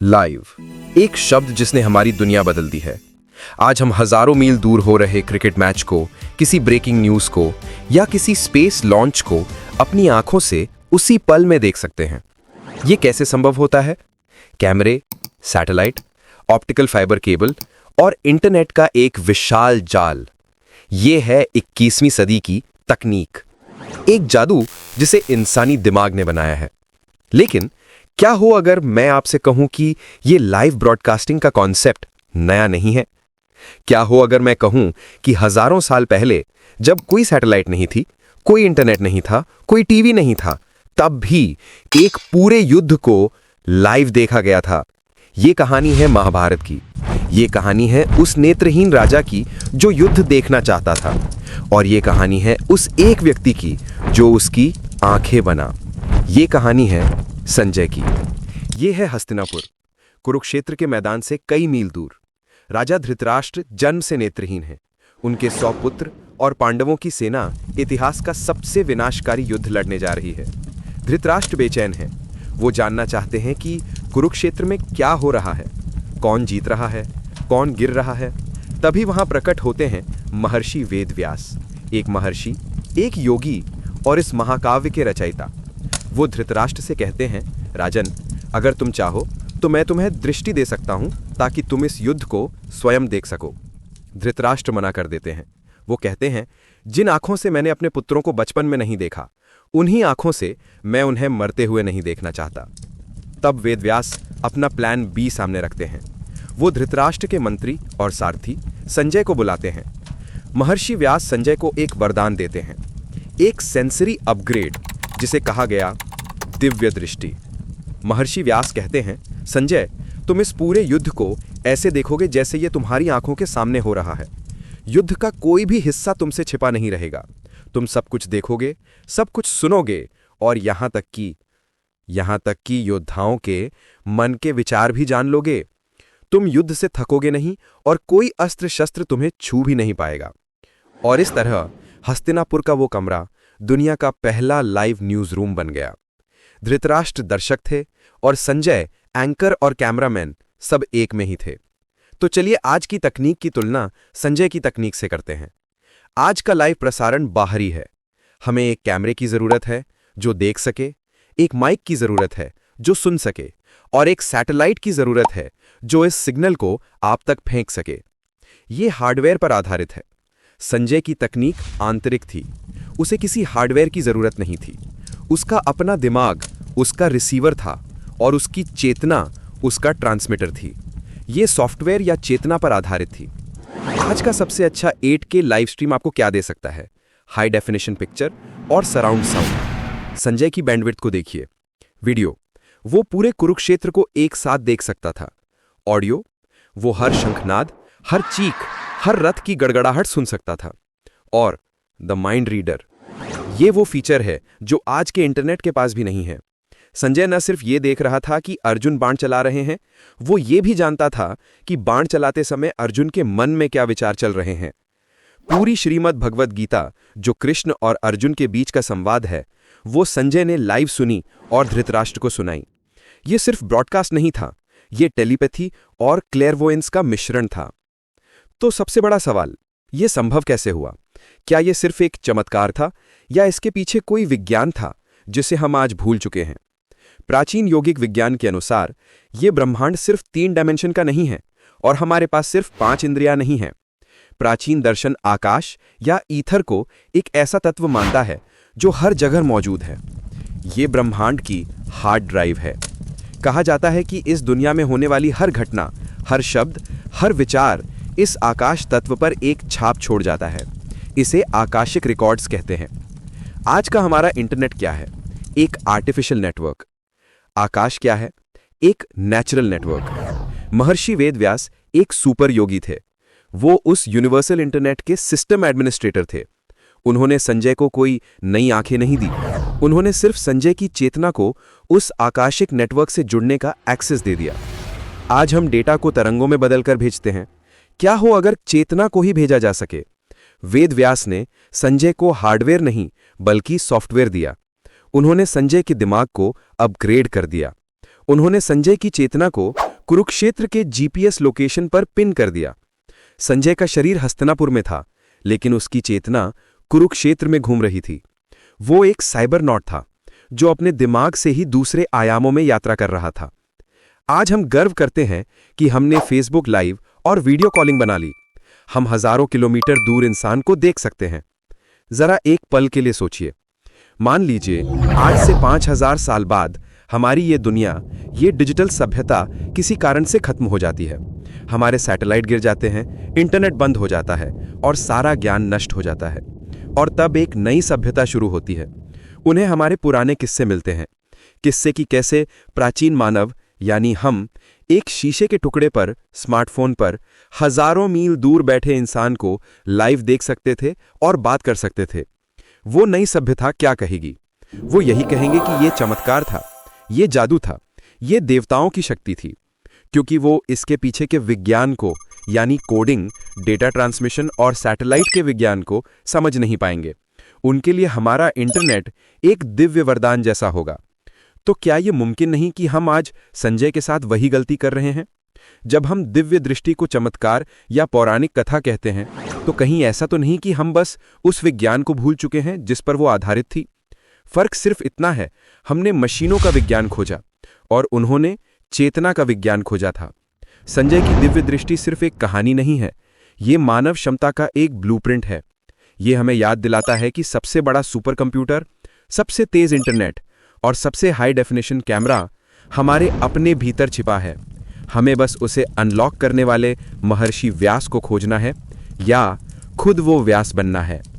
Live, एक शब्द जिसने हमारी दुनिया बदल दी है। आज हम हजारों मील दूर हो रहे क्रिकेट मैच को, किसी ब्रेकिंग न्यूज को या किसी स्पेस लॉन्च को अपनी आंखों से उसी पल में देख सकते हैं। ये कैसे संभव होता है? कैमरे, सैटेलाइट, ऑप्टिकल फाइबर केबल और इंटरनेट का एक विशाल जाल। ये है 21वीं सदी की तकनीक, एक जादू जिसे इंसानी दिमाग ने बनाया है। लेकिन क्या हो अगर मैं आपसे कहूं कि ये लाइव ब्रॉडकास्टिंग का कॉन्सेप्ट नया नहीं है? क्या हो अगर मैं कहूं कि हजारों साल पहले, जब कोई सैटेलाइट नहीं थी, कोई इंटरनेट नहीं था, कोई टीवी नहीं था, तब भी एक पूरे युद्ध को लाइव देखा गया था। ये कहानी है महाभारत की। ये कहानी है उस नेत्रहीन राजा की जो युद्ध देखना चाहता था, और ये कहानी है उस एक व्यक्ति की जो उसकी आंखें बना। ये कहानी है संजय की। ये है हस्तिनापुर, कुरुक्षेत्र के मैदान से कई मील दूर। राजा धृतराष्ट्र जन्म से नेत्रहीन है। उनके 100 पुत्र और पांडवों की सेना इतिहास का सबसे विनाशकारी युद्ध लड़ने जा रही है। धृतराष्ट्र बेचैन है। वो जानना चाहते हैं कि कुरुक्षेत्र में क्या हो रहा है, कौन जीत रहा है, कौन गिर रहा है। तभी वहां प्रकट होते हैं महर्षि वेदव्यास, एक महर्षि, एक योगी और इस महाकाव्य के रचयिता। वो धृतराष्ट्र से कहते हैं, राजन, अगर तुम चाहो तो मैं तुम्हें दृष्टि दे सकता हूं ताकि तुम इस युद्ध को स्वयं देख सको। धृतराष्ट्र मना कर देते हैं। वो कहते हैं, जिन आंखों से मैंने अपने पुत्रों को बचपन में नहीं देखा, उन्हीं आंखों से मैं उन्हें मरते हुए नहीं देखना चाहता। तब वेदव्यास अपना प्लान बी सामने रखते हैं। वो धृतराष्ट्र के मंत्री और सारथी संजय को बुलाते हैं। महर्षि व्यास संजय को एक वरदान देते हैं, एक सेंसरी अपग्रेड, जिसे कहा गया दिव्य दृष्टि। महर्षि व्यास कहते हैं, संजय, तुम इस पूरे युद्ध को ऐसे देखोगे जैसे ये तुम्हारी आंखों के सामने हो रहा है। युद्ध का कोई भी हिस्सा तुमसे छिपा नहीं रहेगा। तुम सब कुछ देखोगे, सब कुछ सुनोगे और यहां तक कि योद्धाओं के मन के विचार भी जान लोगे। तुम युद्ध से थकोगे नहीं और कोई अस्त्र शस्त्र तुम्हें छू भी नहीं पाएगा। और इस तरह हस्तिनापुर का वो कमरा दुनिया का पहला लाइव न्यूज रूम बन गया। धृतराष्ट्र दर्शक थे और संजय एंकर और कैमरामैन सब एक में ही थे। तो चलिए आज की तकनीक की तुलना संजय की तकनीक से करते हैं। आज का लाइव प्रसारण बाहरी है। हमें एक कैमरे की जरूरत है जो देख सके, एक माइक की जरूरत है जो सुन सके, और एक सैटेलाइट की जरूरत है जो इस सिग्नल को आप तक फेंक सके। ये हार्डवेयर पर आधारित है। संजय की तकनीक आंतरिक थी। उसे किसी हार्डवेयर की जरूरत नहीं थी। उसका अपना दिमाग उसका रिसीवर था और उसकी चेतना उसका ट्रांसमीटर थी। ये सॉफ्टवेयर या चेतना पर आधारित थी। आज का सबसे अच्छा 8K लाइव स्ट्रीम आपको क्या दे सकता है? हाई डेफिनेशन पिक्चर और सराउंड साउंड। संजय की बैंडविड्थ को देखिए। वीडियो, वो पूरे कुरुक्षेत्र को एक साथ देख सकता था। ऑडियो, वो हर शंखनाद, हर चीख, हर रथ की गड़गड़ाहट सुन सकता था। और द माइंड रीडर, ये वो फीचर है जो आज के इंटरनेट के पास भी नहीं है। संजय न सिर्फ ये देख रहा था कि अर्जुन बाण चला रहे हैं, वो ये भी जानता था कि बाण चलाते समय अर्जुन के मन में क्या विचार चल रहे हैं। पूरी श्रीमद् भगवद गीता, जो कृष्ण और अर्जुन के बीच का संवाद है, वो संजय ने लाइव सुनी और धृतराष्ट्र को सुनाई। ये सिर्फ ब्रॉडकास्ट नहीं था, ये टेलीपैथी और क्लेयरवोयंस का मिश्रण था। तो सबसे बड़ा सवाल, ये संभव कैसे हुआ? क्या ये सिर्फ एक चमत्कार था या इसके पीछे कोई विज्ञान था जिसे हम आज भूल चुके हैं? प्राचीन यौगिक विज्ञान के अनुसार ये ब्रह्मांड सिर्फ 3 डायमेंशन का नहीं है और हमारे पास सिर्फ 5 इंद्रियां नहीं हैं। प्राचीन दर्शन आकाश या ईथर को एक ऐसा तत्व मानता है जो हर जगह मौजूद है। ये ब्रह्मांड की हार्ड ड्राइव है। कहा जाता है कि इस दुनिया में होने वाली हर घटना, हर शब्द, हर विचार इस आकाश तत्व पर एक छाप छोड़ जाता है। इसे आकाशिक रिकॉर्ड्स कहते हैं। आज का हमारा इंटरनेट क्या है? एक आर्टिफिशियल नेटवर्क। आकाश क्या है? एक नेचुरल नेटवर्क। महर्षि वेदव्यास एक सुपर योगी थे। वो उस यूनिवर्सल इंटरनेट के सिस्टम एडमिनिस्ट्रेटर थे। उन्होंने संजय को कोई नई आंखें नहीं दी। उन्होंने सिर्फ संजय की चेतना को उस आकाशिक नेटवर्क से जुड़ने का एक्सेस दे दिया। आज हम डेटा को तरंगों में बदलकर भेजते हैं। क्या हो अगर चेतना को ही भेजा जा सके? वेदव्यास ने संजय को हार्डवेयर नहीं बल्कि सॉफ्टवेयर दिया। उन्होंने संजय के दिमाग को अपग्रेड कर दिया। उन्होंने संजय की चेतना को कुरुक्षेत्र के जीपीएस लोकेशन पर पिन कर दिया। संजय का शरीर हस्तिनापुर में था, लेकिन उसकी चेतना कुरुक्षेत्र में घूम रही थी। वो एक साइबरनॉट था जो अपने दिमाग से ही दूसरे आयामों में यात्रा कर रहा था। आज हम गर्व करते हैं कि हमने फेसबुक लाइव और वीडियो कॉलिंग बना ली। हम हजारों किलोमीटर दूर इंसान को देख सकते हैं। जरा एक पल के लिए सोचिए, मान लीजिए आज से 5000 साल बाद हमारी ये दुनिया, ये डिजिटल सभ्यता किसी कारण से खत्म हो जाती है। हमारे सैटेलाइट गिर जाते हैं, इंटरनेट बंद हो जाता है और सारा ज्ञान नष्ट हो जाता है। और तब एक नई सभ्यता शुरू होती है। उन्हें हमारे पुराने किस्से मिलते हैं, किस्से की कैसे प्राचीन मानव यानी हम एक शीशे के टुकड़े पर, स्मार्टफोन पर हजारों मील दूर बैठे इंसान को लाइव देख सकते थे और बात कर सकते थे। वो नई सभ्यता क्या कहेगी? वो यही कहेंगे कि ये चमत्कार था, ये जादू था, ये देवताओं की शक्ति थी, क्योंकि वो इसके पीछे के विज्ञान को यानी कोडिंग, डेटा ट्रांसमिशन और सैटेलाइट के विज्ञान को समझ नहीं पाएंगे। उनके लिए हमारा इंटरनेट एक दिव्य वरदान जैसा होगा। तो क्या ये मुमकिन नहीं कि हम आज संजय के साथ वही गलती कर रहे हैं? जब हम दिव्य दृष्टि को चमत्कार या पौराणिक कथा कहते हैं, तो कहीं ऐसा तो नहीं कि हम बस उस विज्ञान को भूल चुके हैं जिस पर वो आधारित थी? फर्क सिर्फ इतना है, हमने मशीनों का विज्ञान खोजा और उन्होंने चेतना का विज्ञान खोजा था। संजय की दिव्य दृष्टि सिर्फ एक कहानी नहीं है, ये मानव क्षमता का एक ब्लूप्रिंट है। ये हमें याद दिलाता है कि सबसे बड़ा सुपर कंप्यूटर, सबसे तेज इंटरनेट और सबसे हाई डेफिनेशन कैमरा हमारे अपने भीतर छिपा है। हमें बस उसे अनलॉक करने वाले महर्षि व्यास को खोजना है या खुद वो व्यास बनना है।